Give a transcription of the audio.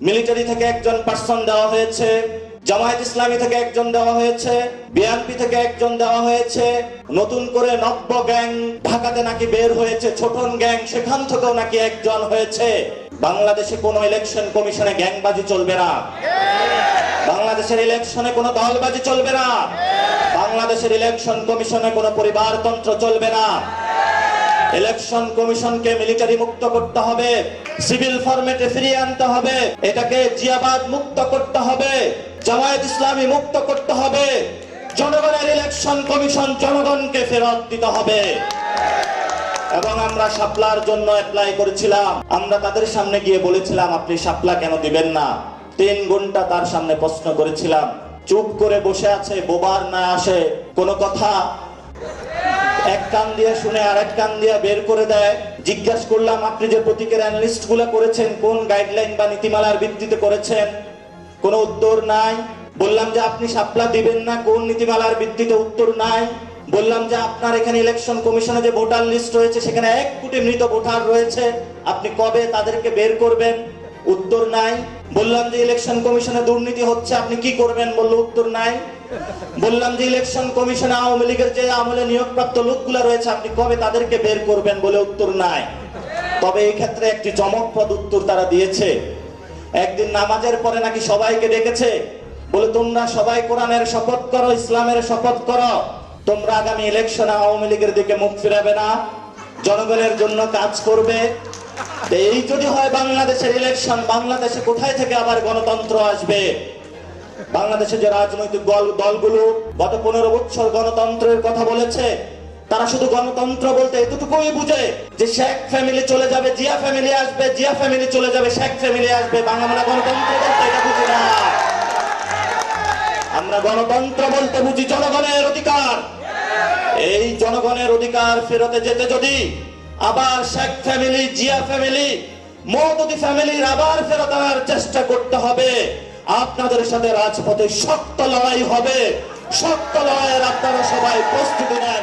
Military থেকে একজন person দেওয়া হয়েছে, জামায়াত ইসলামী থেকে একজন দেওয়া হয়েছে, বিএনপি থেকে একজন দেওয়া হয়েছে, নতুন করে নব্য গ্যাং ঢাকাতে নাকি বের হয়েছে, ছোটন গ্যাং, সেখান থেকেও নাকি একজন হয়েছে। বাংলাদেশে কোনো ইলেকশন কমিশনে গ্যাংবাজি চলবে না, বাংলাদেশের ইলেকশনে কোনো দলবাজি চলবে না, বাংলাদেশের ইলেকশন কমিশনে কোনো পরিবারতন্ত্র চলবে না। ইলেকশন কমিশনকে মিলিটারি মুক্ত করতে হবে, সিভিল ফরম্যাটে ফিরিয়ে আনতে হবে, এটাকে জিয়াবাদ মুক্ত করতে হবে, জামায়াত ইসলামী মুক্ত করতে হবে, জনগণের ইলেকশন কমিশন জনগণকে ফেরত দিতে হবে। এবং আমরা শাপলার জন্য অ্যাপ্লাই করেছিলাম, আমরা তাদের সামনে গিয়ে বলেছিলাম আপনি শাপলা কেন দিবেন না। 3 ঘন্টা তার সামনে প্রশ্ন করেছিলাম, চুপ করে বসে আছে, বোবার না আসে কোনো কথা, এক কান দিয়ে শুনে আর এক কান দিয়ে বের করে দেয়। জিজ্ঞাসা করলাম আপনি যে প্রতীকের অ্যানালিস্ট গুলো করেছেন কোন গাইডলাইন বা নীতিমালার ভিত্তিতে করেছেন, কোনো উত্তর নাই। বললাম যে আপনি শাপলা দিবেন না কোন নীতিমালার ভিত্তিতে, উত্তর নাই। বললাম যে আপনার এখানে ইলেকশন কমিশনে যে ভোটার লিস্ট রয়েছে সেখানে 1 কোটি মৃত ভোটার রয়েছে, আপনি কবে তাদেরকে বের করবেন, উত্তর নাই। বললাম যে ইলেকশন কমিশনে দুর্নীতি হচ্ছে, আপনি কি করবেন, বলল উত্তর নাই। বললাম যে ইলেকশন কমিশনে আওয়ামী লীগের যে আমলে নিয়োগপ্রাপ্ত লোকগুলো রয়েছে আপনি কবে তাদেরকে বের করবেন, বলে উত্তর নাই। তবে এই ক্ষেত্রে একটি চমকপ্রদ উত্তর তারা দিয়েছে। একদিন নামাজের পরে নাকি সবাইকে ডেকেছে, বলে তোমরা সবাই কোরআনের শপথ করো, ইসলামের শপথ করো, তোমরা আগামী ইলেকশনে আওয়ামী লীগের দিকে মুখ ফিরাবে না, জনগণের জন্য কাজ করবে। এই যদি হয় বাংলাদেশের ইলেকশন, বাংলাদেশে কোথায় থেকে আবার গণতন্ত্র আসবে? বাংলাদেশে যে রাজনৈতিক দলগুলো গত 15 বছর গণতন্ত্রের কথা বলেছে, তারা শুধু গণতন্ত্র বলতে এতটুকুই বুঝে যে শেখ ফ্যামিলি চলে যাবে, জিয়া ফ্যামিলি আসবে, জিয়া ফ্যামিলি চলে যাবে, শেখ ফ্যামিলি আসবে। বাংলা গণতন্ত্র বলতে এটা বুঝি না। আমরা গণতন্ত্র বলতে বুঝি জনগণের অধিকার। এই জনগণের অধিকার ফেরতে যেতে যদি আবার শেখ ফ্যামিলি, জিয়া ফ্যামিলি, মওদুদি ফ্যামিলির আবার ফেরত আনার চেষ্টা করতে হবে। আপনাদের সাথে রাজপথে শক্ত লড়াই হবে, শক্ত লড়াইয়ের আপনারা সবাই প্রস্তুতি নেন।